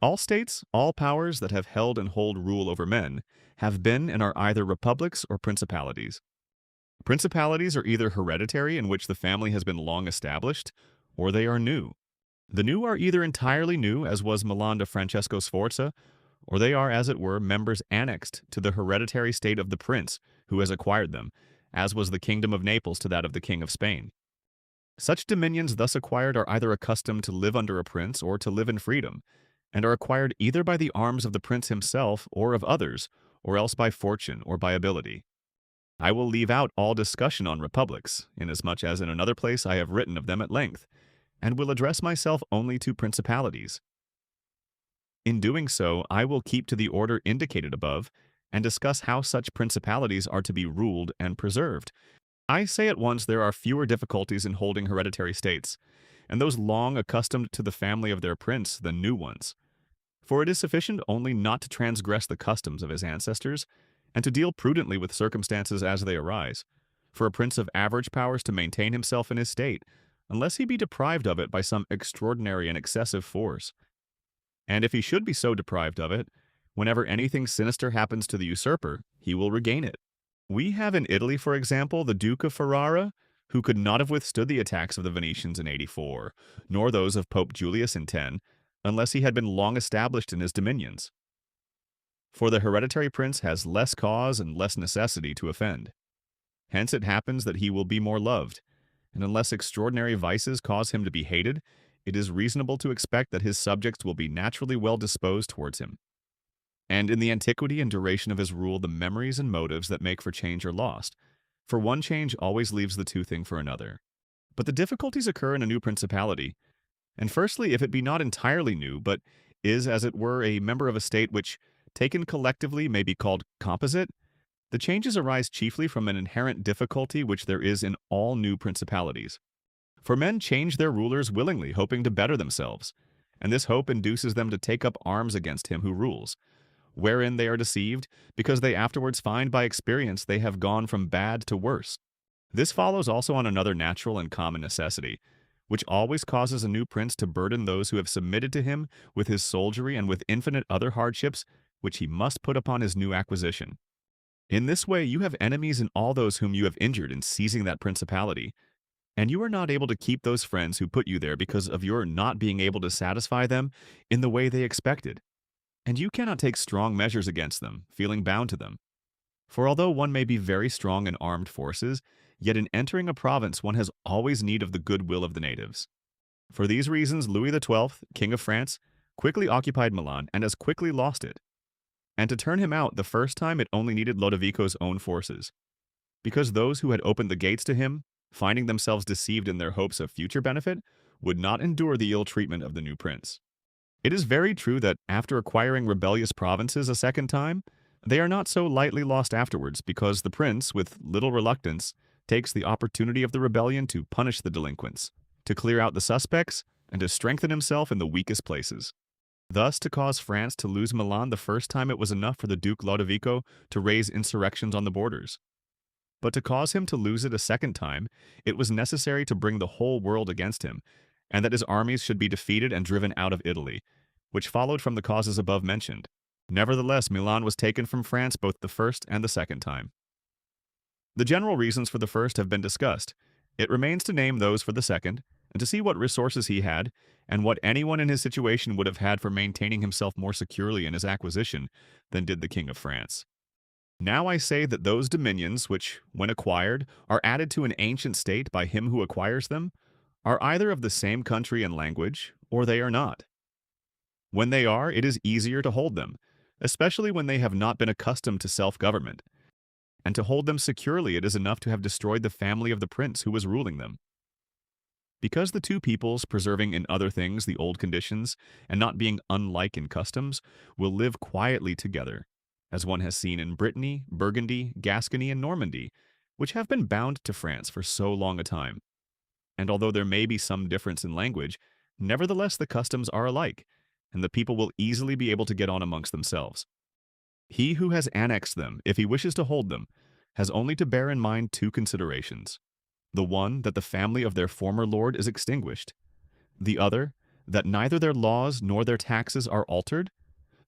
All states, all powers that have held and hold rule over men, have been and are either republics or principalities. Principalities are either hereditary, in which the family has been long established, or they are new. The new are either entirely new, as was Milan de Francesco Sforza, or they are, as it were, members annexed to the hereditary state of the prince who has acquired them, as was the kingdom of Naples to that of the king of Spain. Such dominions thus acquired are either accustomed to live under a prince or to live in freedom, and are acquired either by the arms of the prince himself or of others, or else by fortune or by ability. I will leave out all discussion on republics, inasmuch as in another place I have written of them at length, and will address myself only to principalities. In doing so, I will keep to the order indicated above, and discuss how such principalities are to be ruled and preserved. I say at once there are fewer difficulties in holding hereditary states, and those long accustomed to the family of their prince than new ones. For it is sufficient only not to transgress the customs of his ancestors, and to deal prudently with circumstances as they arise, for a prince of average powers to maintain himself in his state, unless he be deprived of it by some extraordinary and excessive force. And if he should be so deprived of it, whenever anything sinister happens to the usurper, he will regain it. We have in Italy, for example, the Duke of Ferrara, who could not have withstood the attacks of the Venetians in 84, nor those of Pope Julius in 10, unless he had been long established in his dominions. For the hereditary prince has less cause and less necessity to offend. Hence it happens that he will be more loved, and unless extraordinary vices cause him to be hated, it is reasonable to expect that his subjects will be naturally well disposed towards him. And in the antiquity and duration of his rule, the memories and motives that make for change are lost, for one change always leaves the two thing for another. But the difficulties occur in a new principality, and firstly, if it be not entirely new, but is, as it were, a member of a state which, taken collectively, may be called composite, the changes arise chiefly from an inherent difficulty which there is in all new principalities. For men change their rulers willingly, hoping to better themselves, and this hope induces them to take up arms against him who rules, wherein they are deceived, because they afterwards find by experience they have gone from bad to worse. This follows also on another natural and common necessity, which always causes a new prince to burden those who have submitted to him with his soldiery and with infinite other hardships which he must put upon his new acquisition. In this way you have enemies in all those whom you have injured in seizing that principality, and you are not able to keep those friends who put you there because of your not being able to satisfy them in the way they expected. And you cannot take strong measures against them, feeling bound to them. For although one may be very strong in armed forces, yet in entering a province one has always need of the goodwill of the natives. For these reasons Louis XII, King of France, quickly occupied Milan and as quickly lost it. And to turn him out the first time it only needed Lodovico's own forces, because those who had opened the gates to him, finding themselves deceived in their hopes of future benefit, would not endure the ill treatment of the new prince. It is very true that, after acquiring rebellious provinces a second time, they are not so lightly lost afterwards, because the prince, with little reluctance, takes the opportunity of the rebellion to punish the delinquents, to clear out the suspects, and to strengthen himself in the weakest places. Thus, to cause France to lose Milan the first time it was enough for the Duke Lodovico to raise insurrections on the borders. But to cause him to lose it a second time, it was necessary to bring the whole world against him, and that his armies should be defeated and driven out of Italy, which followed from the causes above mentioned. Nevertheless, Milan was taken from France both the first and the second time. The general reasons for the first have been discussed. It remains to name those for the second, and to see what resources he had, and what anyone in his situation would have had for maintaining himself more securely in his acquisition than did the King of France. Now I say that those dominions which, when acquired, are added to an ancient state by him who acquires them, are either of the same country and language, or they are not. When they are, it is easier to hold them, especially when they have not been accustomed to self-government. And to hold them securely it is enough to have destroyed the family of the prince who was ruling them. Because the two peoples, preserving in other things the old conditions, and not being unlike in customs, will live quietly together, as one has seen in Brittany, Burgundy, Gascony, and Normandy, which have been bound to France for so long a time. And although there may be some difference in language, nevertheless the customs are alike, and the people will easily be able to get on amongst themselves. He who has annexed them, if he wishes to hold them, has only to bear in mind two considerations. The one, that the family of their former lord is extinguished. The other, that neither their laws nor their taxes are altered,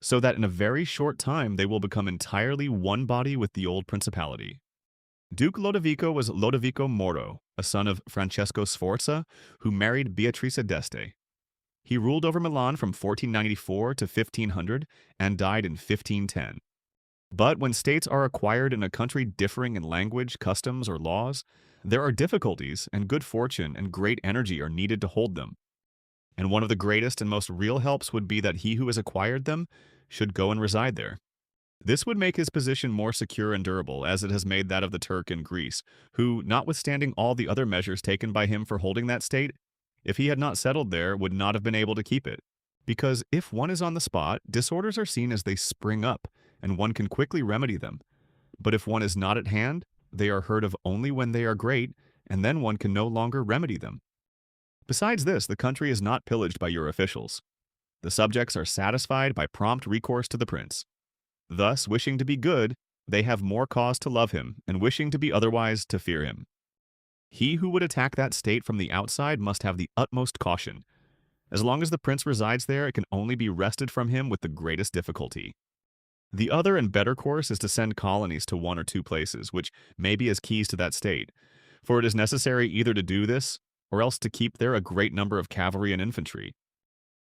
so that in a very short time they will become entirely one body with the old principality. Duke Lodovico was Lodovico Moro, a son of Francesco Sforza, who married Beatrice d'Este. He ruled over Milan from 1494 to 1500 and died in 1510. But when states are acquired in a country differing in language, customs, or laws, there are difficulties, and good fortune and great energy are needed to hold them. And one of the greatest and most real helps would be that he who has acquired them should go and reside there. This would make his position more secure and durable, as it has made that of the Turk in Greece, who, notwithstanding all the other measures taken by him for holding that state, if he had not settled there, would not have been able to keep it. Because if one is on the spot, disorders are seen as they spring up, and one can quickly remedy them. But if one is not at hand, they are heard of only when they are great, and then one can no longer remedy them. Besides this, the country is not pillaged by your officials. The subjects are satisfied by prompt recourse to the prince. Thus, wishing to be good, they have more cause to love him, and wishing to be otherwise, to fear him. He who would attack that state from the outside must have the utmost caution. As long as the prince resides there, it can only be wrested from him with the greatest difficulty. The other and better course is to send colonies to one or two places, which may be as keys to that state, for it is necessary either to do this, or else to keep there a great number of cavalry and infantry.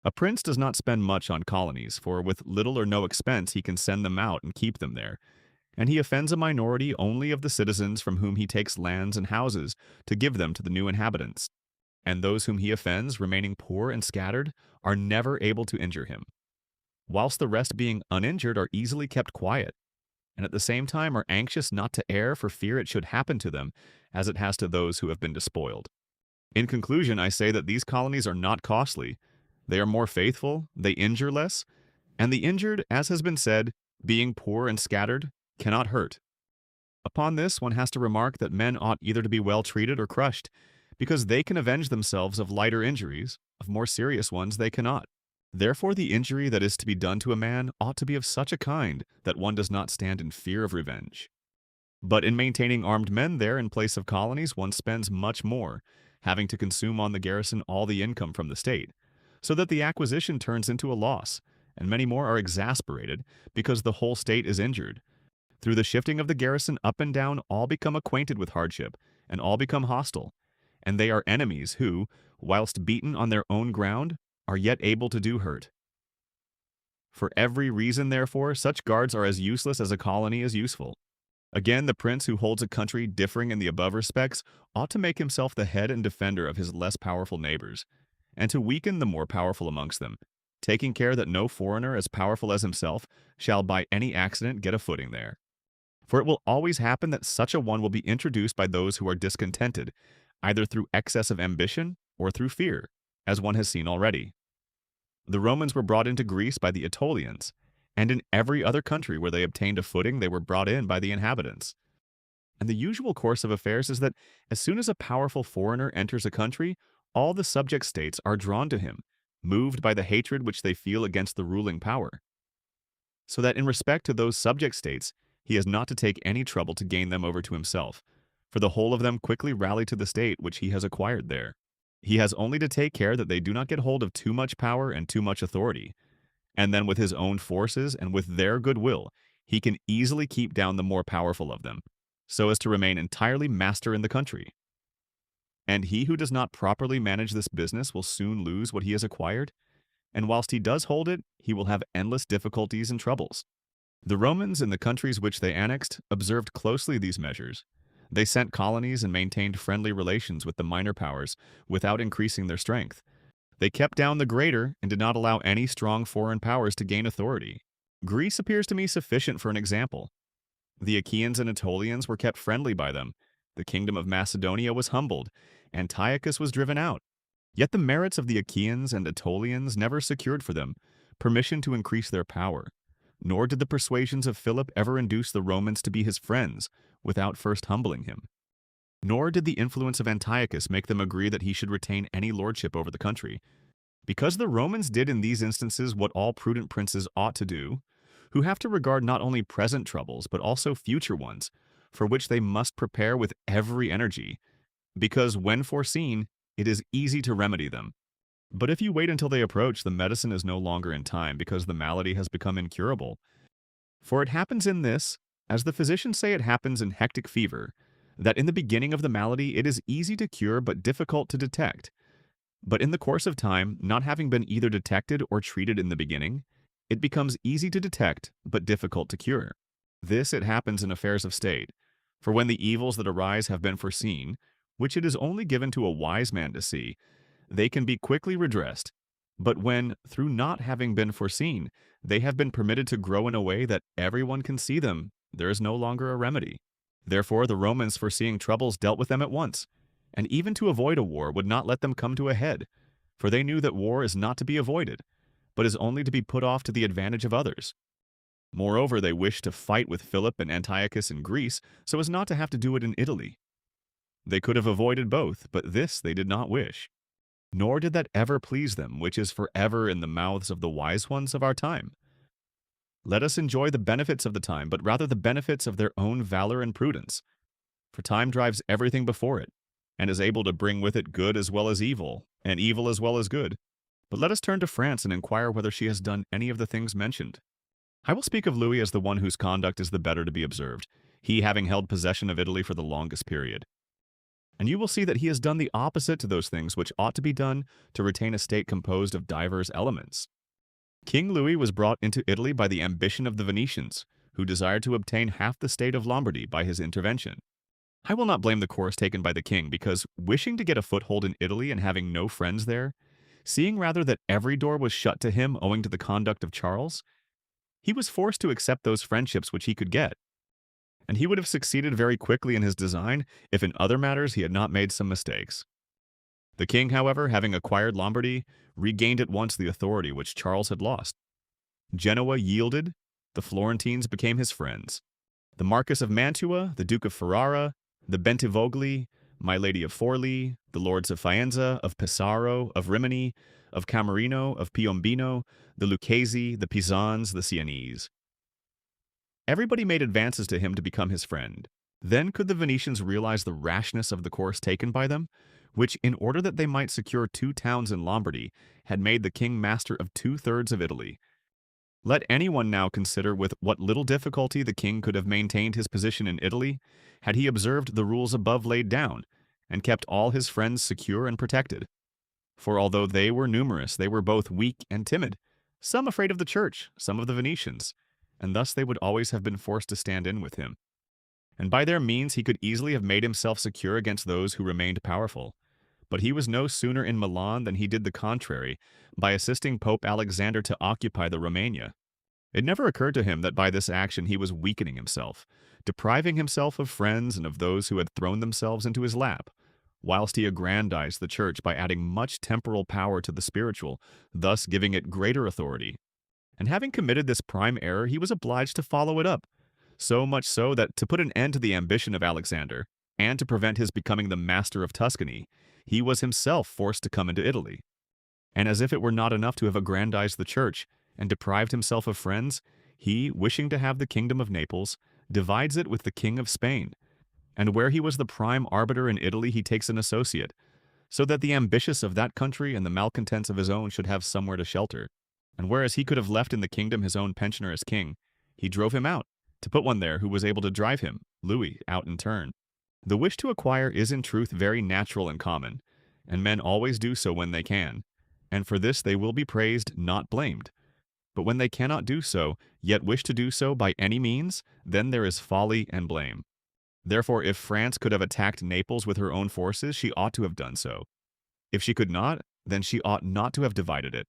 A prince does not spend much on colonies, for with little or no expense he can send them out and keep them there, and he offends a minority only of the citizens from whom he takes lands and houses to give them to the new inhabitants. And those whom he offends, remaining poor and scattered, are never able to injure him, whilst the rest being uninjured are easily kept quiet, and at the same time are anxious not to err for fear it should happen to them, as it has to those who have been despoiled. In conclusion, I say that these colonies are not costly. They are more faithful, they injure less, and the injured, as has been said, being poor and scattered, cannot hurt. Upon this, one has to remark that men ought either to be well treated or crushed, because they can avenge themselves of lighter injuries, of more serious ones they cannot. Therefore the injury that is to be done to a man ought to be of such a kind that one does not stand in fear of revenge. But in maintaining armed men there in place of colonies, one spends much more, having to consume on the garrison all the income from the state, so that the acquisition turns into a loss, and many more are exasperated because the whole state is injured. Through the shifting of the garrison up and down, all become acquainted with hardship, and all become hostile, and they are enemies who, whilst beaten on their own ground, are yet able to do hurt. For every reason, therefore, such guards are as useless as a colony is useful. Again, the prince who holds a country differing in the above respects ought to make himself the head and defender of his less powerful neighbors, and to weaken the more powerful amongst them, taking care that no foreigner as powerful as himself shall by any accident get a footing there. For it will always happen that such a one will be introduced by those who are discontented, either through excess of ambition or through fear, as one has seen already. The Romans were brought into Greece by the Aetolians, and in every other country where they obtained a footing they were brought in by the inhabitants. And the usual course of affairs is that as soon as a powerful foreigner enters a country, all the subject states are drawn to him, moved by the hatred which they feel against the ruling power. So that in respect to those subject states, he has not to take any trouble to gain them over to himself, for the whole of them quickly rally to the state which he has acquired there. He has only to take care that they do not get hold of too much power and too much authority, and then with his own forces and with their goodwill, he can easily keep down the more powerful of them, so as to remain entirely master in the country. And he who does not properly manage this business will soon lose what he has acquired, and whilst he does hold it, he will have endless difficulties and troubles. The Romans, in the countries which they annexed, observed closely these measures. They sent colonies and maintained friendly relations with the minor powers without increasing their strength. They kept down the greater and did not allow any strong foreign powers to gain authority. Greece appears to me sufficient for an example. The Achaeans and Aetolians were kept friendly by them. The kingdom of Macedonia was humbled. Antiochus was driven out. Yet the merits of the Achaeans and Aetolians never secured for them permission to increase their power, nor did the persuasions of Philip ever induce the Romans to be his friends without first humbling him. Nor did the influence of Antiochus make them agree that he should retain any lordship over the country, because the Romans did in these instances what all prudent princes ought to do, who have to regard not only present troubles but also future ones, for which they must prepare with every energy, because when foreseen, it is easy to remedy them. But if you wait until they approach, the medicine is no longer in time because the malady has become incurable. For it happens in this, as the physicians say it happens in hectic fever, that in the beginning of the malady it is easy to cure but difficult to detect. But in the course of time, not having been either detected or treated in the beginning, it becomes easy to detect but difficult to cure. This it happens in affairs of state. For when the evils that arise have been foreseen, which it is only given to a wise man to see, they can be quickly redressed. But when, through not having been foreseen, they have been permitted to grow in a way that everyone can see them, there is no longer a remedy. Therefore, the Romans, foreseeing troubles, dealt with them at once, and even to avoid a war would not let them come to a head, for they knew that war is not to be avoided, but is only to be put off to the advantage of others. Moreover, they wished to fight with Philip and Antiochus in Greece so as not to have to do it in Italy. They could have avoided both, but this they did not wish. Nor did that ever please them, which is forever in the mouths of the wise ones of our time. Let us enjoy the benefits of the time, but rather the benefits of their own valor and prudence. For time drives everything before it, and is able to bring with it good as well as evil, and evil as well as good. But let us turn to France and inquire whether she has done any of the things mentioned. I will speak of Louis as the one whose conduct is the better to be observed, he having held possession of Italy for the longest period. And you will see that he has done the opposite to those things which ought to be done to retain a state composed of divers elements. King Louis was brought into Italy by the ambition of the Venetians, who desired to obtain half the state of Lombardy by his intervention. I will not blame the course taken by the king, because, wishing to get a foothold in Italy and having no friends there, seeing rather that every door was shut to him owing to the conduct of Charles, he was forced to accept those friendships which he could get. And he would have succeeded very quickly in his design if in other matters he had not made some mistakes. The king, however, having acquired Lombardy, regained at once the authority which Charles had lost. Genoa yielded, the Florentines became his friends. The Marquis of Mantua, the Duke of Ferrara, the Bentivogli, my Lady of Forli, the lords of Faenza, of Pesaro, of Rimini, of Camerino, of Piombino, the Lucchesi, the Pisans, the Sienese. Everybody made advances to him to become his friend. Then could the Venetians realize the rashness of the course taken by them, which, in order that they might secure 2 towns in Lombardy, had made the king master of 2/3 of Italy. Let anyone now consider with what little difficulty the king could have maintained his position in Italy, had he observed the rules above laid down, and kept all his friends secure and protected. For although they were numerous, they were both weak and timid, some afraid of the church, some of the Venetians, and thus they would always have been forced to stand in with him. And by their means he could easily have made himself secure against those who remained powerful. But he was no sooner in Milan than he did the contrary, by assisting Pope Alexander to occupy the Romagna. It never occurred to him that by this action he was weakening himself, depriving himself of friends and of those who had thrown themselves into his lap, whilst he aggrandized the church by adding much temporal power to the spiritual, thus giving it greater authority. And having committed this prime error, he was obliged to follow it up, so much so that to put an end to the ambition of Alexander, and to prevent his becoming the master of Tuscany, he was himself forced to come into Italy. And as if it were not enough to have aggrandized the church, and deprived himself of friends, he, wishing to have the kingdom of Naples, divides it with the king of Spain, and where he was the prime arbiter in Italy he takes an associate, so that the ambitious of that country and the malcontents of his own should have somewhere to shelter. And whereas he could have left in the kingdom his own pensioner as king, he drove him out, to put one there who was able to drive him, Louis, out in turn. The wish to acquire is in truth very natural and common, and men always do so when they can, and for this they will be praised, not blamed. But when they cannot do so, yet wish to do so by any means, then there is folly and blame. Therefore, if France could have attacked Naples with her own forces, she ought to have done so. If she could not, then she ought not to have divided it.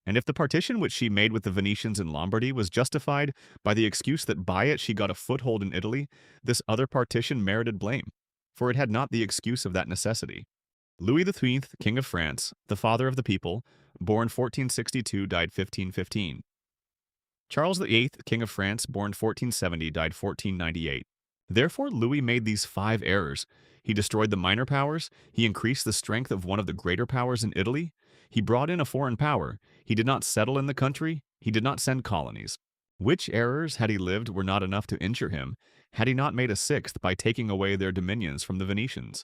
And if the partition which she made with the Venetians in Lombardy was justified by the excuse that by it she got a foothold in Italy, this other partition merited blame, for it had not the excuse of that necessity. Louis XIII, King of France, the father of the people, born 1462, died 1515. Charles VIII, King of France, born 1470, died 1498. Therefore Louis made these 5 errors. He destroyed the minor powers, he increased the strength of one of the greater powers in Italy, he brought in a foreign power, he did not settle in the country, he did not send colonies. Which errors, had he lived, were not enough to injure him, had he not made a 6th by taking away their dominions from the Venetians.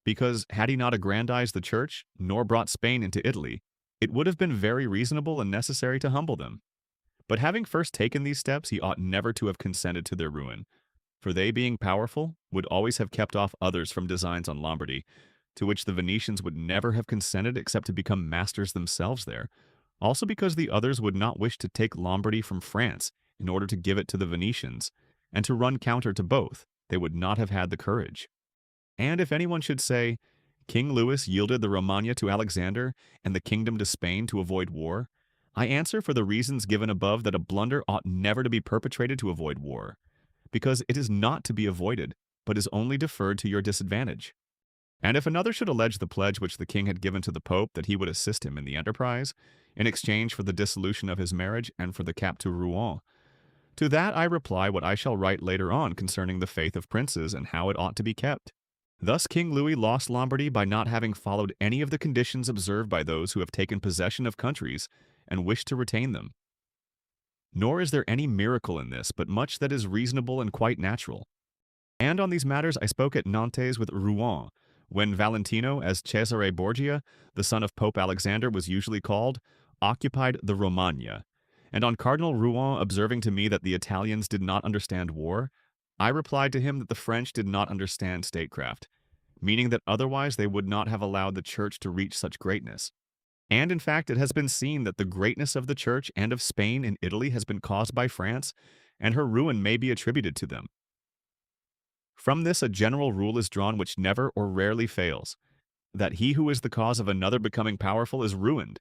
because had he not aggrandized the church, nor brought Spain into Italy, it would have been very reasonable and necessary to humble them. But having first taken these steps, he ought never to have consented to their ruin, for they being powerful would always have kept off others from designs on Lombardy, to which the Venetians would never have consented except to become masters themselves there, also because the others would not wish to take Lombardy from France in order to give it to the Venetians, and to run counter to both, they would not have had the courage. And if anyone should say, King Louis yielded the Romagna to Alexander and the kingdom to Spain to avoid war, I answer for the reasons given above that a blunder ought never to be perpetrated to avoid war, because it is not to be avoided, but is only deferred to your disadvantage. And if another should allege the pledge which the king had given to the Pope that he would assist him in the enterprise, in exchange for the dissolution of his marriage and for the cap to Rouen, to that I reply what I shall write later on concerning the faith of princes and how it ought to be kept. Thus King Louis lost Lombardy by not having followed any of the conditions observed by those who have taken possession of countries and wish to retain them. Nor is there any miracle in this, but much that is reasonable and quite natural. And on these matters I spoke at Nantes with Rouen, when Valentino, as Cesare Borgia, the son of Pope Alexander was usually called, occupied the Romagna. And on Cardinal Rouen observing to me that the Italians did not understand war, I replied to him that the French did not understand statecraft, meaning that otherwise they would not have allowed the Church to reach such greatness. And in fact, it has been seen that the greatness of the Church and of Spain and Italy has been caused by France, and her ruin may be attributed to them. From this a general rule is drawn which never or rarely fails, that he who is the cause of another becoming powerful is ruined,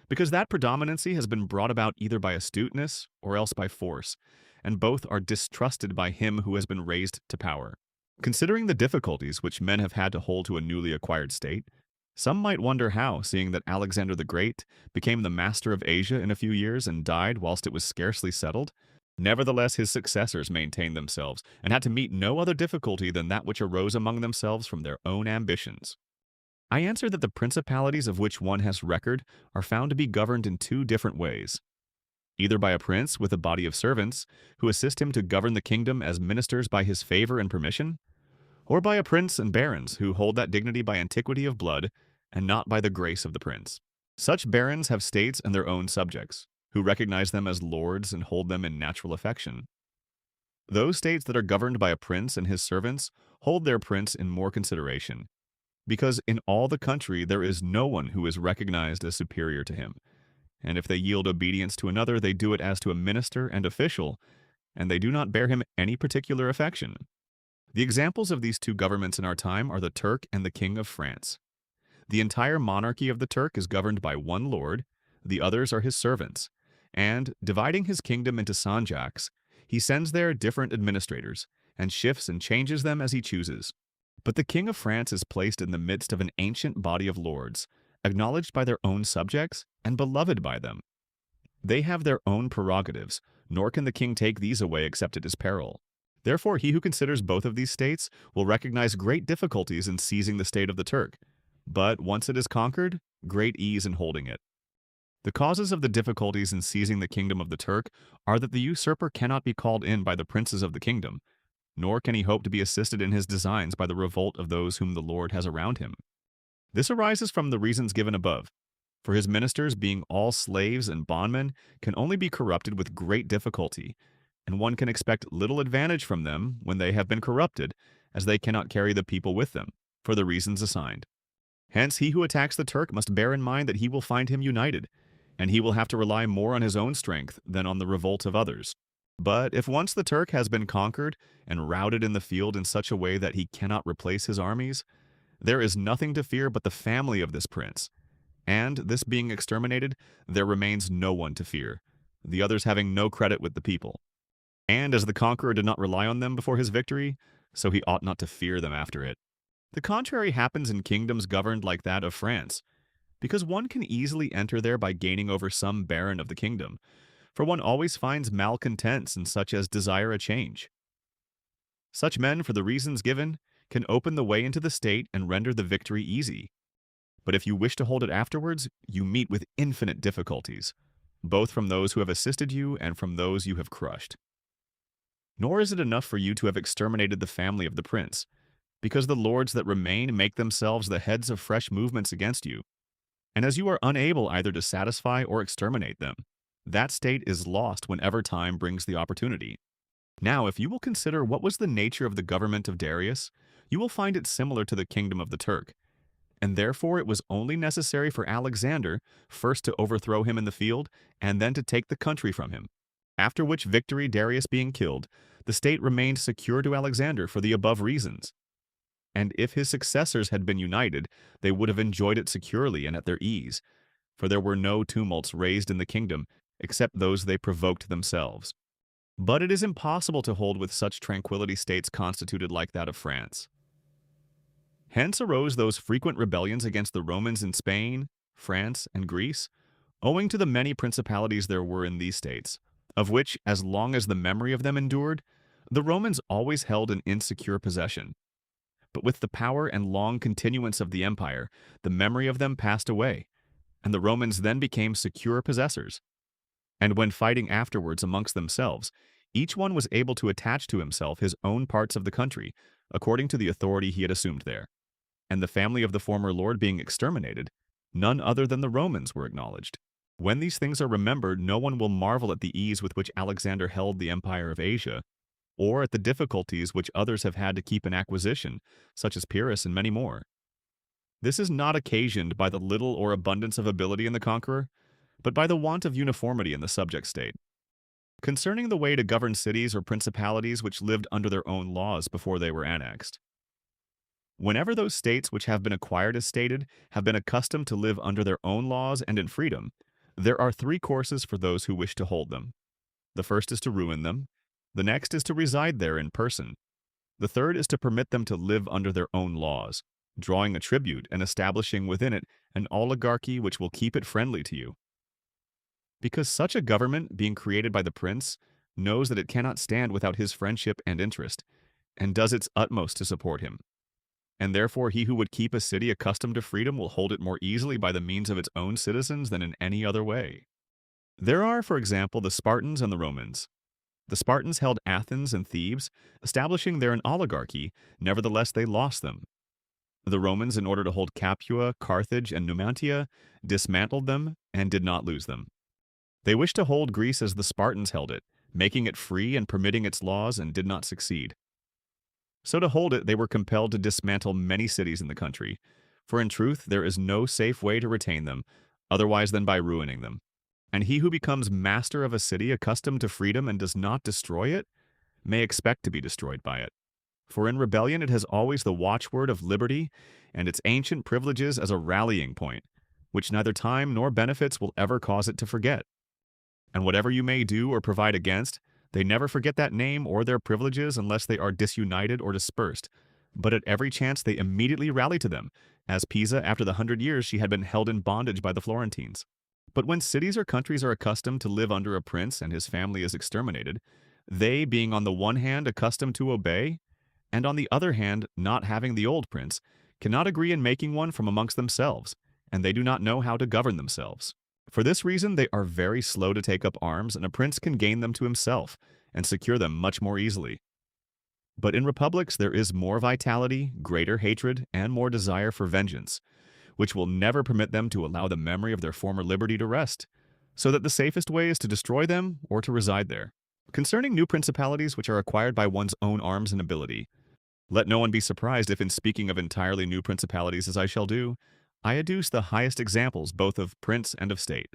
because that predominancy has been brought about either by astuteness or else by force, and both are distrusted by him who has been raised to power. Considering the difficulties which men have had to hold to a newly acquired state, some might wonder how, seeing that Alexander the Great became the master of Asia in a few years and died whilst it was scarcely settled, nevertheless his successors maintained themselves and had to meet no other difficulty than that which arose among themselves from their own ambitions. I answer that the principalities of which one has record are found to be governed in two different ways, either by a prince with a body of servants who assist him to govern the kingdom as ministers by his favor and permission, or by a prince and barons who hold that dignity by antiquity of blood and not by the grace of the prince. Such barons have states and their own subjects, who recognize them as lords and hold them in natural affection. Those states that are governed by a prince and his servants hold their prince in more consideration, because in all the country there is no one who is recognized as superior to him, and if they yield obedience to another, they do it as to a minister and official, and they do not bear him any particular affection. The examples of these two governments in our time are the Turk and the King of France. The entire monarchy of the Turk is governed by one lord, the others are his servants, and, dividing his kingdom into sanjaks, he sends there different administrators, and shifts and changes them as he chooses. But the King of France is placed in the midst of an ancient body of lords, acknowledged by their own subjects and beloved by them. They have their own prerogatives, nor can the king take these away except at his peril. Therefore, he who considers both of these states will recognize great difficulties in seizing the state of the Turk, but once it is conquered, great ease in holding it. The causes of the difficulties in seizing the kingdom of the Turk are that the usurper cannot be called in by the princes of the kingdom, nor can he hope to be assisted in his designs by the revolt of those whom the Lord has around him. This arises from the reasons given above, for his ministers, being all slaves and bondmen, can only be corrupted with great difficulty, and one can expect little advantage from them when they have been corrupted, as they cannot carry the people with them, for the reasons assigned. Hence he who attacks the Turk must bear in mind that he will find him united, and he will have to rely more on his own strength than on the revolt of others. But if once the Turk has been conquered and routed in the field in such a way that he cannot replace his armies, there is nothing to fear but the family of this prince, and, this being exterminated, there remains no one to fear, the others having no credit with the people. And as the conqueror did not rely on them before his victory, so he ought not to fear them after it. The contrary happens in kingdoms governed like that of France, because one can easily enter there by gaining over some baron of the kingdom, for one always finds malcontents and such as desire a change. Such men, for the reasons given, can open the way into the state and render the victory easy. But if you wish to hold it afterwards, you meet with infinite difficulties, both from those who have assisted you and from those you have crushed. Nor is it enough for you to have exterminated the family of the prince, because the lords that remain make themselves the heads of fresh movements against you. And as you are unable either to satisfy or exterminate them, that state is lost whenever time brings the opportunity. Now, if you will consider what was the nature of the government of Darius, you will find it similar to the kingdom of the Turk. And therefore it was only necessary for Alexander first to overthrow him in the field, and then to take the country from him. After which victory, Darius being killed, the state remained secure to Alexander for the above reasons. And if his successors had been united, they would have enjoyed it securely and at their ease, for there were no tumults raised in the kingdom, except those they provoked themselves. But it is impossible to hold with such tranquility states constituted like that of France. Hence arose those frequent rebellions against the Romans in Spain, France, and Greece, owing to the many principalities there were in these states, of which, as long as the memory of them endured, the Romans always held an insecure possession. But with the power and long continuance of the empire, the memory of them passed away, and the Romans then became secure possessors. And when fighting afterwards amongst themselves, each one was able to attach to himself his own parts of the country, according to the authority he had assumed there. And the family of the former lord being exterminated, none other than the Romans were acknowledged. When these things are remembered, no one will marvel at the ease with which Alexander held the empire of Asia, or at the difficulties which others have had to keep in acquisition, such as Pyrrhus and many more. This is not occasioned by the little or abundance of ability in the conqueror, but by the want of uniformity in the subject state. Concerning the way to govern cities or principalities which lived under their own laws before they were annexed. Whenever those states which have been acquired as stated have been accustomed to live under their own laws and in freedom, there are three courses for those who wish to hold them. The first is to ruin them. The next is to reside there in person. The third is to permit them to live under their own laws, drawing a tribute and establishing within it an oligarchy which will keep it friendly to you. Because such a government, being created by the prince, knows that it cannot stand without his friendship and interest, and does its utmost to support him. And therefore he who would keep a city accustomed to freedom will hold it more easily by the means of its own citizens than in any other way. There are, for example, the Spartans and the Romans. The Spartans held Athens and Thebes, establishing there an oligarchy, nevertheless they lost them. The Romans, in order to hold Capua, Carthage, and Numantia, dismantled them and did not lose them. They wished to hold Greece as the Spartans held it, making it free and permitting its laws, and did not succeed. So to hold it, they were compelled to dismantle many cities in the country, for in truth there is no safe way to retain them, otherwise than by ruining them. And he who becomes master of a city accustomed to freedom and does not destroy it, may expect to be destroyed by it. For in rebellion it has always the watchword of liberty, and its ancient privileges as a rallying point, which neither time nor benefits will ever cause it to forget. And whatever you may do or provide against, they never forget that name or their privileges unless they are disunited or dispersed, but at every chance they immediately rally to them, as Pisa after the 100 years she had been held in bondage by the Florentines. But when cities or countries are accustomed to live under a prince and his family is exterminated, they, being on the one hand accustomed to obey, and on the other hand not having the old prince, cannot agree in making one from amongst themselves, and they do not know how to govern themselves. For this reason they are very slow to take up arms, and a prince can gain them to himself, and secure them much more easily. But in republics there is more vitality, greater hatred, and more desire for vengeance, which will never permit them to allow the memory of their former liberty to rest, so that the safest way is to destroy them or to reside there. Concerning new principalities which are acquired by one's own arms and ability, let no one be surprised if in speaking of entirely new principalities as I shall do, I adduce the highest examples both of prince and of state.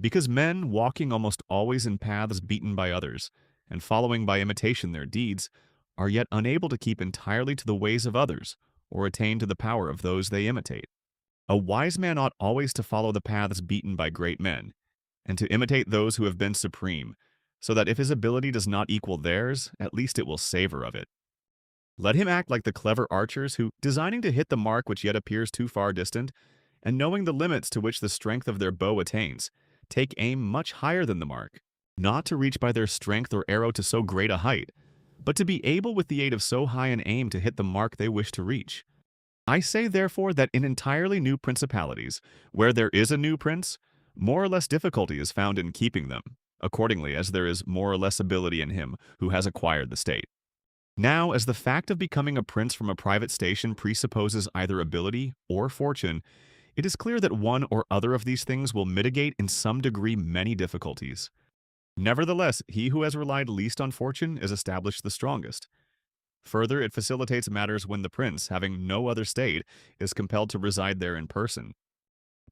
Because men, walking almost always in paths beaten by others, and following by imitation their deeds, are yet unable to keep entirely to the ways of others, or attain to the power of those they imitate. A wise man ought always to follow the paths beaten by great men, and to imitate those who have been supreme, so that if his ability does not equal theirs, at least it will savor of it. Let him act like the clever archers who, designing to hit the mark which yet appears too far distant, and knowing the limits to which the strength of their bow attains, take aim much higher than the mark, not to reach by their strength or arrow to so great a height, but to be able with the aid of so high an aim to hit the mark they wish to reach. I say therefore that in entirely new principalities, where there is a new prince, more or less difficulty is found in keeping them, accordingly as there is more or less ability in him who has acquired the state. Now, as the fact of becoming a prince from a private station presupposes either ability or fortune, it is clear that one or other of these things will mitigate in some degree many difficulties. Nevertheless, he who has relied least on fortune is established the strongest. Further, it facilitates matters when the prince, having no other state, is compelled to reside there in person.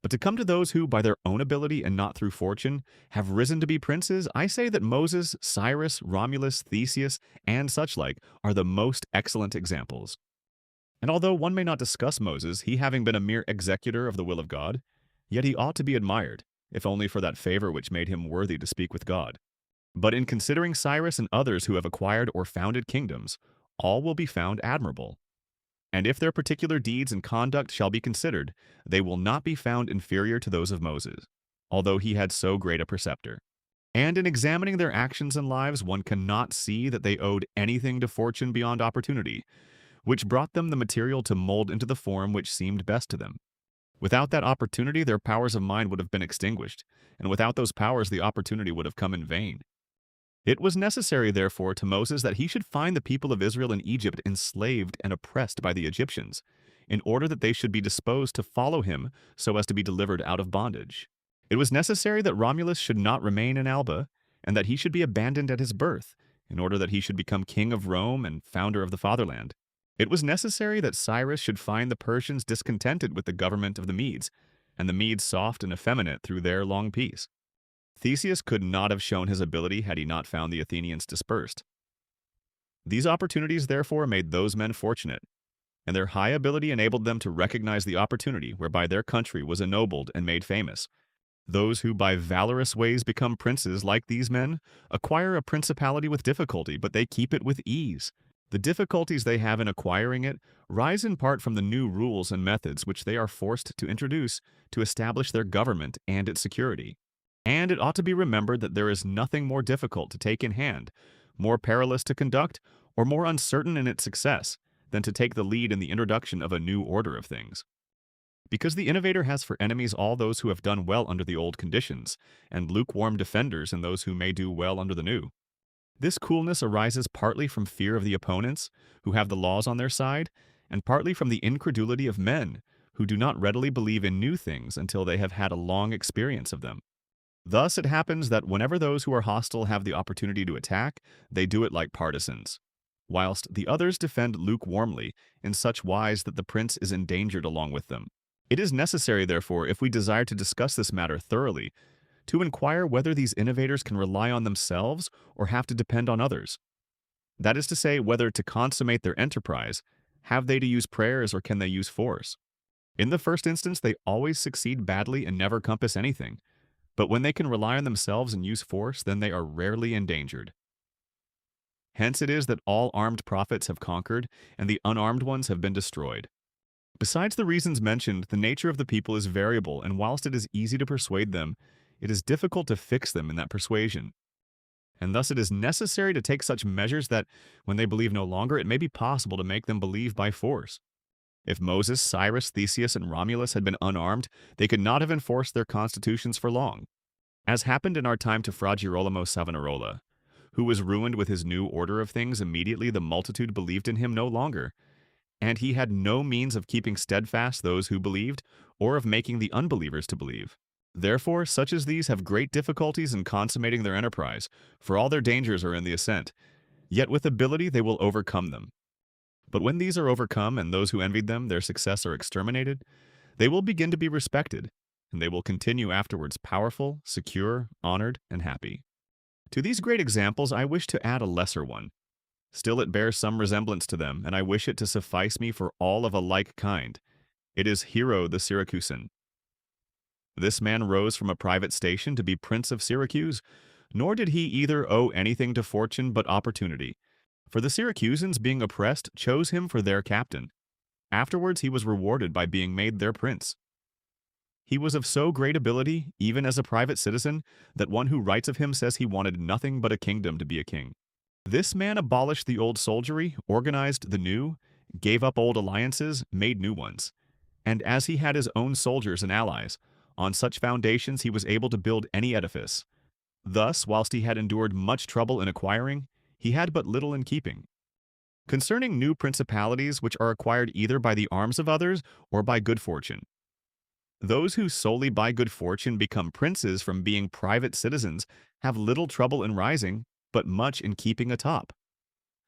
But to come to those who, by their own ability and not through fortune, have risen to be princes, I say that Moses, Cyrus, Romulus, Theseus, and such like are the most excellent examples. And although one may not discuss Moses, he having been a mere executor of the will of God, yet he ought to be admired, if only for that favor which made him worthy to speak with God. But in considering Cyrus and others who have acquired or founded kingdoms, all will be found admirable. And if their particular deeds and conduct shall be considered, they will not be found inferior to those of Moses, although he had so great a preceptor. And in examining their actions and lives, one cannot see that they owed anything to fortune beyond opportunity, which brought them the material to mold into the form which seemed best to them. Without that opportunity, their powers of mind would have been extinguished, and without those powers, the opportunity would have come in vain. It was necessary, therefore, to Moses that he should find the people of Israel in Egypt enslaved and oppressed by the Egyptians, in order that they should be disposed to follow him so as to be delivered out of bondage. It was necessary that Romulus should not remain in Alba, and that he should be abandoned at his birth, in order that he should become king of Rome and founder of the fatherland. It was necessary that Cyrus should find the Persians discontented with the government of the Medes, and the Medes soft and effeminate through their long peace. Theseus could not have shown his ability had he not found the Athenians dispersed. These opportunities, therefore, made those men fortunate, and their high ability enabled them to recognize the opportunity whereby their country was ennobled and made famous. Those who by valorous ways become princes, like these men, acquire a principality with difficulty, but they keep it with ease. The difficulties they have in acquiring it rise in part from the new rules and methods which they are forced to introduce to establish their government and its security. And it ought to be remembered that there is nothing more difficult to take in hand, more perilous to conduct, or more uncertain in its success than to take the lead in the introduction of a new order of things. Because the innovator has for enemies all those who have done well under the old conditions, and lukewarm defenders in those who may do well under the new. This coolness arises partly from fear of the opponents, who have the laws on their side, and partly from the incredulity of men, who do not readily believe in new things until they have had a long experience of them. Thus it happens that whenever those who are hostile have the opportunity to attack, they do it like partisans, whilst the others defend lukewarmly in such wise that the prince is endangered along with them. It is necessary, therefore, if we desire to discuss this matter thoroughly, to inquire whether these innovators can rely on themselves or have to depend on others. That is to say, whether to consummate their enterprise, have they to use prayers or can they use force? In the first instance, they always succeed badly and never compass anything. But when they can rely on themselves and use force, then they are rarely endangered. Hence it is that all armed prophets have conquered, and the unarmed ones have been destroyed. Besides the reasons mentioned, the nature of the people is variable, and whilst it is easy to persuade them, it is difficult to fix them in that persuasion. And thus it is necessary to take such measures that, when they believe no longer, it may be possible to make them believe by force. If Moses, Cyrus, Theseus, and Romulus had been unarmed, they could not have enforced their constitutions for long. As happened in our time to Fra Girolamo Savonarola, who was ruined with his new order of things immediately the multitude believed in him no longer, and he had no means of keeping steadfast those who believed, or of making the unbelievers to believe. Therefore, such as these have great difficulties in consummating their enterprise, for all their dangers are in the ascent. Yet with ability they will overcome them. But when these are overcome, and those who envied them their success are exterminated, they will begin to be respected, and they will continue afterwards powerful, secure, honored, and happy. To these great examples I wish to add a lesser one. Still it bears some resemblance to them, and I wish it to suffice me for all of a like kind. It is Hero the Syracusan. This man rose from a private station to be Prince of Syracuse, nor did he either owe anything to fortune but opportunity. For the Syracusans, being oppressed, chose him for their captain. Afterwards he was rewarded by being made their prince. He was of so great ability, even as a private citizen, that one who writes of him says he wanted nothing but a kingdom to be a king. This man abolished the old soldiery, organized the new, gave up old alliances, made new ones. And as he had his own soldiers and allies, on such foundations he was able to build any edifice. Thus, whilst he had endured much trouble in acquiring, he had but little in keeping. concerning new principalities which are acquired either by the arms of others or by good fortune. Those who solely by good fortune become princes from being private citizens have little trouble in rising, but much in keeping atop.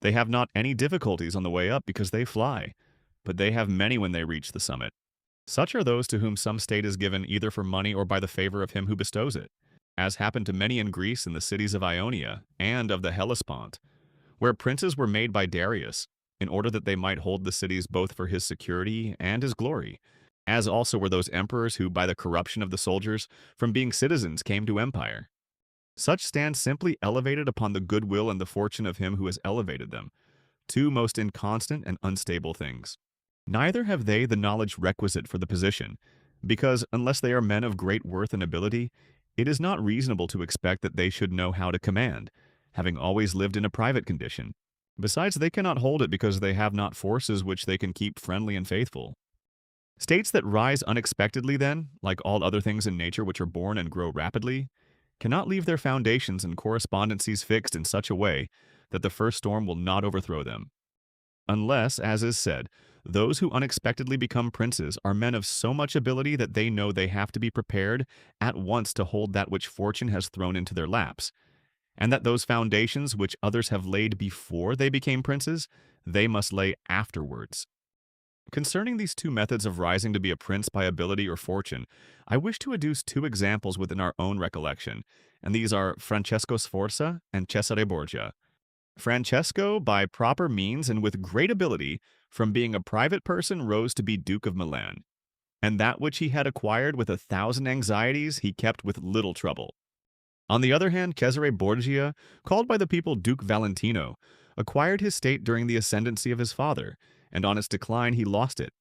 They have not any difficulties on the way up because they fly, but they have many when they reach the summit. Such are those to whom some state is given either for money or by the favor of him who bestows it, as happened to many in Greece in the cities of Ionia and of the Hellespont, where princes were made by Darius, in order that they might hold the cities both for his security and his glory, as also were those emperors who, by the corruption of the soldiers, from being citizens came to empire. Such stand simply elevated upon the goodwill and the fortune of him who has elevated them, two most inconstant and unstable things. Neither have they the knowledge requisite for the position, because unless they are men of great worth and ability, it is not reasonable to expect that they should know how to command, having always lived in a private condition. Besides, they cannot hold it because they have not forces which they can keep friendly and faithful. States that rise unexpectedly, then, like all other things in nature which are born and grow rapidly, cannot leave their foundations and correspondencies fixed in such a way that the first storm will not overthrow them. Unless, as is said, those who unexpectedly become princes are men of so much ability that they know they have to be prepared at once to hold that which fortune has thrown into their laps, and that those foundations which others have laid before they became princes, they must lay afterwards. Concerning these two methods of rising to be a prince by ability or fortune, I wish to adduce two examples within our own recollection, and these are Francesco Sforza and Cesare Borgia. Francesco, by proper means and with great ability, from being a private person rose to be Duke of Milan, and that which he had acquired with 1,000 anxieties he kept with little trouble. On the other hand, Cesare Borgia, called by the people Duke Valentino, acquired his state during the ascendancy of his father, and on its decline he lost it.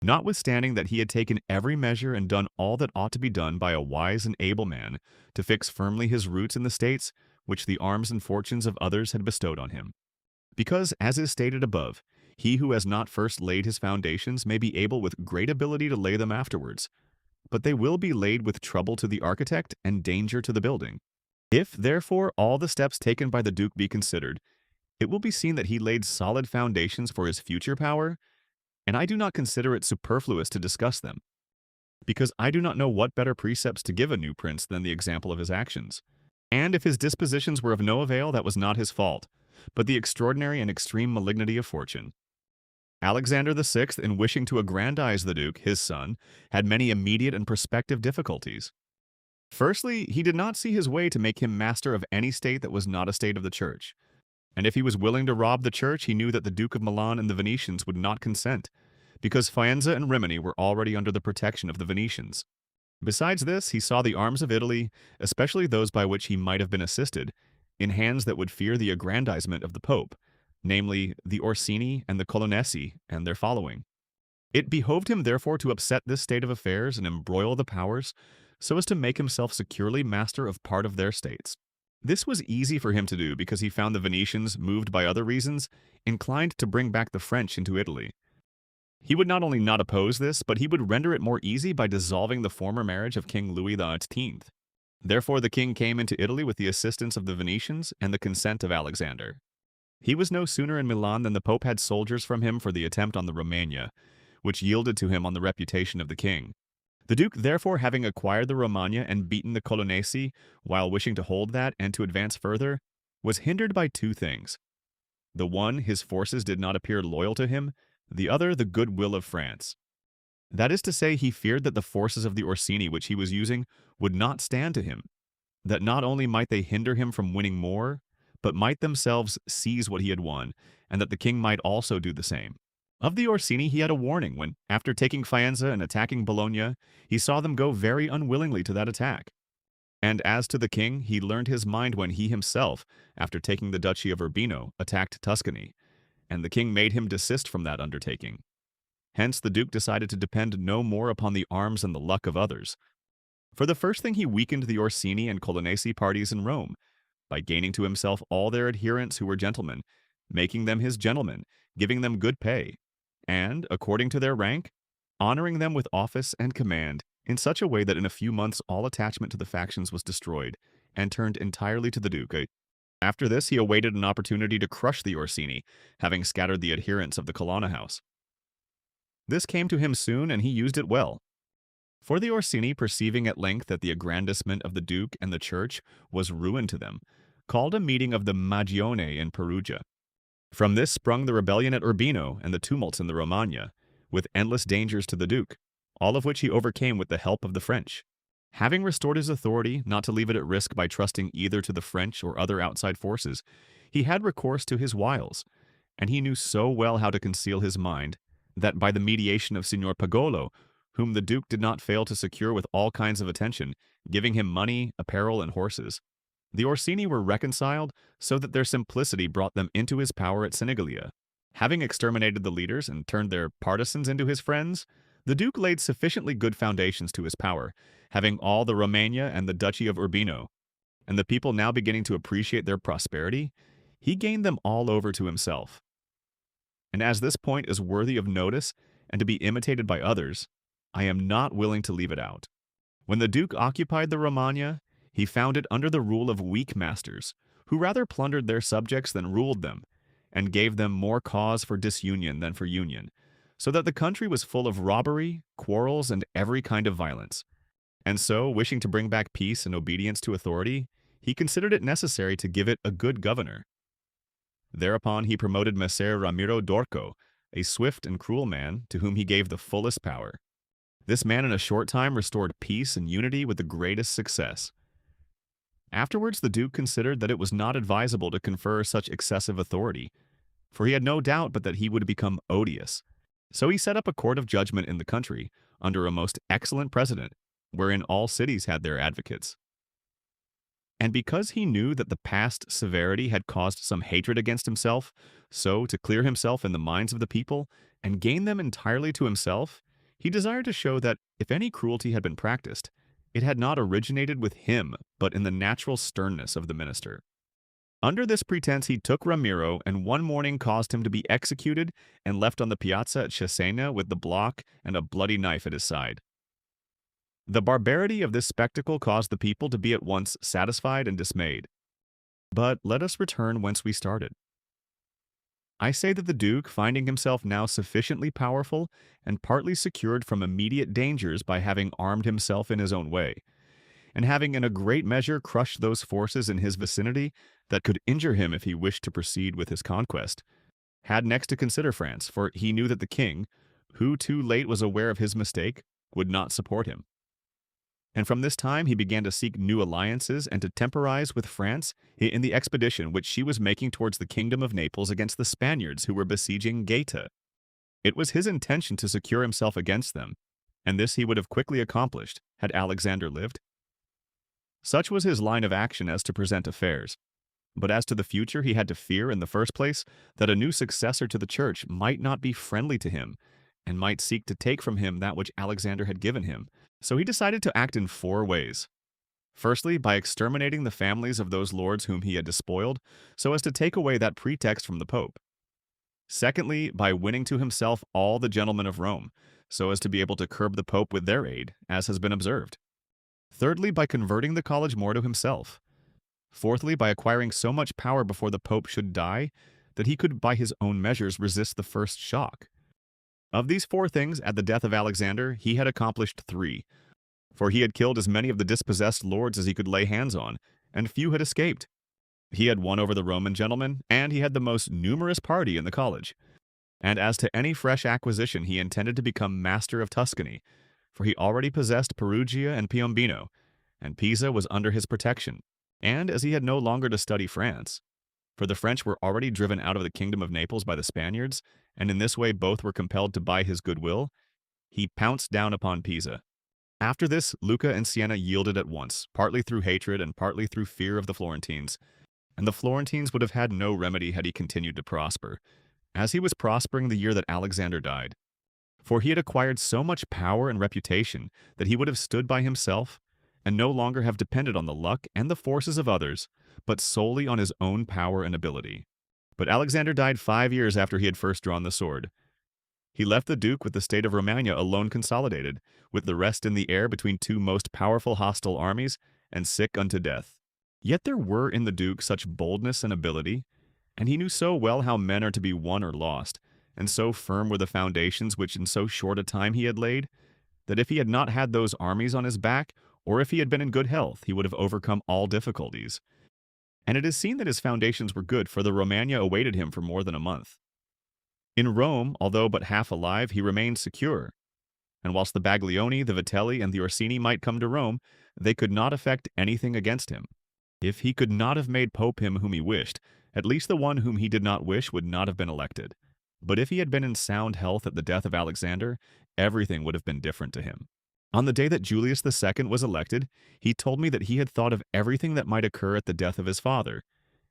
Notwithstanding that he had taken every measure and done all that ought to be done by a wise and able man to fix firmly his roots in the states which the arms and fortunes of others had bestowed on him. Because, as is stated above, he who has not first laid his foundations may be able with great ability to lay them afterwards, but they will be laid with trouble to the architect and danger to the building. If, therefore, all the steps taken by the Duke be considered, it will be seen that he laid solid foundations for his future power, and I do not consider it superfluous to discuss them, because I do not know what better precepts to give a new prince than the example of his actions. And if his dispositions were of no avail, that was not his fault, but the extraordinary and extreme malignity of fortune. Alexander VI, in wishing to aggrandize the Duke, his son, had many immediate and prospective difficulties. Firstly, he did not see his way to make him master of any state that was not a state of the Church. And if he was willing to rob the Church, he knew that the Duke of Milan and the Venetians would not consent, because Faenza and Rimini were already under the protection of the Venetians. Besides this, he saw the arms of Italy, especially those by which he might have been assisted, in hands that would fear the aggrandizement of the Pope, namely the Orsini and the Colonnesi and their following. It behoved him therefore to upset this state of affairs and embroil the powers, so as to make himself securely master of part of their states. This was easy for him to do because he found the Venetians, moved by other reasons, inclined to bring back the French into Italy. He would not only not oppose this, but he would render it more easy by dissolving the former marriage of King Louis XVIII. Therefore the king came into Italy with the assistance of the Venetians and the consent of Alexander. He was no sooner in Milan than the Pope had soldiers from him for the attempt on the Romagna, which yielded to him on the reputation of the king. The Duke, therefore, having acquired the Romagna and beaten the Colonnesi, while wishing to hold that and to advance further, was hindered by two things. The one, his forces did not appear loyal to him, the other, the goodwill of France. That is to say, he feared that the forces of the Orsini which he was using would not stand to him, that not only might they hinder him from winning more, but might themselves seize what he had won, and that the king might also do the same. Of the Orsini he had a warning when, after taking Faenza and attacking Bologna, he saw them go very unwillingly to that attack. And as to the king, he learned his mind when he himself, after taking the duchy of Urbino, attacked Tuscany, and the king made him desist from that undertaking. Hence the Duke decided to depend no more upon the arms and the luck of others. For the first thing, he weakened the Orsini and Colonnesi parties in Rome, by gaining to himself all their adherents who were gentlemen, making them his gentlemen, giving them good pay, and, according to their rank, honoring them with office and command in such a way that in a few months all attachment to the factions was destroyed, and turned entirely to the Duke. After this, he awaited an opportunity to crush the Orsini, having scattered the adherents of the Colonna house. This came to him soon, and he used it well. For the Orsini, perceiving at length that the aggrandizement of the Duke and the Church was ruin to them, called a meeting of the Magione in Perugia. From this sprung the rebellion at Urbino and the tumults in the Romagna, with endless dangers to the Duke, all of which he overcame with the help of the French. Having restored his authority, not to leave it at risk by trusting either to the French or other outside forces, he had recourse to his wiles, and he knew so well how to conceal his mind that by the mediation of Signor Pagolo, whom the Duke did not fail to secure with all kinds of attention, giving him money, apparel, and horses, the Orsini were reconciled so that their simplicity brought them into his power at Senigallia. Having exterminated the leaders and turned their partisans into his friends, the Duke laid sufficiently good foundations to his power, having all the Romagna and the Duchy of Urbino, and the people now beginning to appreciate their prosperity, he gained them all over to himself. And as this point is worthy of notice and to be imitated by others, I am not willing to leave it out. When the Duke occupied the Romagna, he found it under the rule of weak masters, who rather plundered their subjects than ruled them, and gave them more cause for disunion than for union, so that the country was full of robbery, quarrels, and every kind of violence. And so, wishing to bring back peace and obedience to authority, he considered it necessary to give it a good governor. Thereupon he promoted Messer Ramiro d'Orco, a swift and cruel man, to whom he gave the fullest power. This man in a short time restored peace and unity with the greatest success. Afterwards the Duke considered that it was not advisable to confer such excessive authority, for he had no doubt but that he would become odious. So he set up a court of judgment in the country, under a most excellent president, wherein all cities had their advocates. And because he knew that the past severity had caused some hatred against himself, so to clear himself in the minds of the people, and gain them entirely to himself, he desired to show that, if any cruelty had been practiced, it had not originated with him, but in the natural sternness of the minister. Under this pretense he took Ramiro, and one morning caused him to be executed, and left on the piazza at Cesena with the block and a bloody knife at his side. The barbarity of this spectacle caused the people to be at once satisfied and dismayed. But let us return whence we started. I say that the Duke, finding himself now sufficiently powerful and partly secured from immediate dangers by having armed himself in his own way, and having in a great measure crushed those forces in his vicinity that could injure him if he wished to proceed with his conquest, had next to consider France, for he knew that the king, who too late was aware of his mistake, would not support him. And from this time he began to seek new alliances and to temporize with France in the expedition which she was making towards the kingdom of Naples against the Spaniards who were besieging Gaeta. It was his intention to secure himself against them, and this he would have quickly accomplished had Alexander lived. Such was his line of action as to present affairs. But as to the future, he had to fear, in the first place, that a new successor to the church might not be friendly to him, and might seek to take from him that which Alexander had given him. So he decided to act in 4 ways. Firstly, by exterminating the families of those lords whom he had despoiled, so as to take away that pretext from the Pope. Secondly, by winning to himself all the gentlemen of Rome, so as to be able to curb the Pope with their aid, as has been observed. Thirdly, by converting the college more to himself. Fourthly, by acquiring so much power before the Pope should die, that he could by his own measures resist the first shock. Of these 4 things, at the death of Alexander, he had accomplished 3, for he had killed as many of the dispossessed lords as he could lay hands on, and few had escaped. He had won over the Roman gentlemen, and he had the most numerous party in the college. And as to any fresh acquisition, he intended to become master of Tuscany, for he already possessed Perugia and Piombino, and Pisa was under his protection. And as he had no longer to study France, for the French were already driven out of the kingdom of Naples by the Spaniards, and in this way both were compelled to buy his goodwill, he pounced down upon Pisa. After this, Lucca and Siena yielded at once, partly through hatred and partly through fear of the Florentines, and the Florentines would have had no remedy had he continued to prosper, as he was prospering the year that Alexander died. For he had acquired so much power and reputation that he would have stood by himself, and no longer have depended on the luck and the forces of others, but solely on his own power and ability. But Alexander died 5 years after he had first drawn the sword. He left the Duke with the state of Romagna alone consolidated, with the rest in the air between 2 most powerful hostile armies, and sick unto death. Yet there were in the Duke such boldness and ability, and he knew so well how men are to be won or lost, and so firm were the foundations which in so short a time he had laid, that if he had not had those armies on his back, or if he had been in good health, he would have overcome all difficulties. And it is seen that his foundations were good, for the Romagna awaited him for more than a month. In Rome, although but half alive, he remained secure, and whilst the Baglioni, the Vitelli, and the Orsini might come to Rome, they could not effect anything against him. If he could not have made Pope him whom he wished, at least the one whom he did not wish would not have been elected. But if he had been in sound health at the death of Alexander, everything would have been different to him. On the day that Julius II was elected, he told me that he had thought of everything that might occur at the death of his father,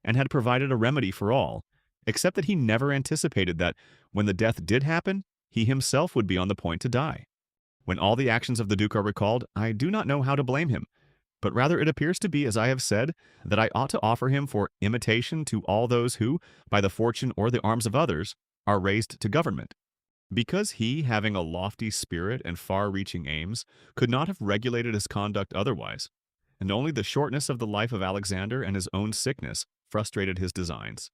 and had provided a remedy for all, except that he never anticipated that, when the death did happen, he himself would be on the point to die. When all the actions of the Duke are recalled, I do not know how to blame him, but rather it appears to be, as I have said, that I ought to offer him for imitation to all those who, by the fortune or the arms of others, are raised to government. Because he, having a lofty spirit and far-reaching aims, could not have regulated his conduct otherwise, and only the shortness of the life of Alexander and his own sickness frustrated his designs.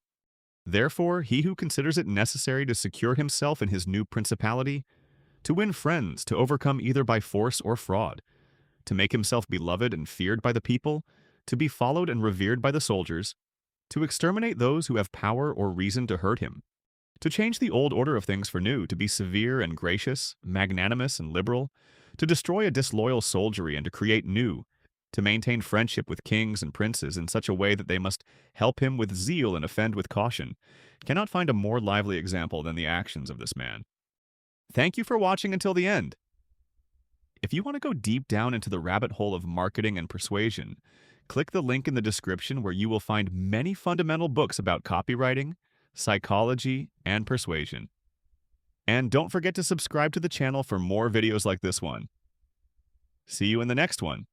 Therefore, he who considers it necessary to secure himself in his new principality, to win friends, to overcome either by force or fraud, to make himself beloved and feared by the people, to be followed and revered by the soldiers, to exterminate those who have power or reason to hurt him, to change the old order of things for new, to be severe and gracious, magnanimous and liberal, to destroy a disloyal soldiery and to create new, to maintain friendship with kings and princes in such a way that they must help him with zeal and offend with caution, cannot find a more lively example than the actions of this man. Thank you for watching until the end. If you want to go deep down into the rabbit hole of marketing and persuasion, click the link in the description where you will find many fundamental books about copywriting, psychology, and persuasion. And don't forget to subscribe to the channel for more videos like this one. See you in the next one.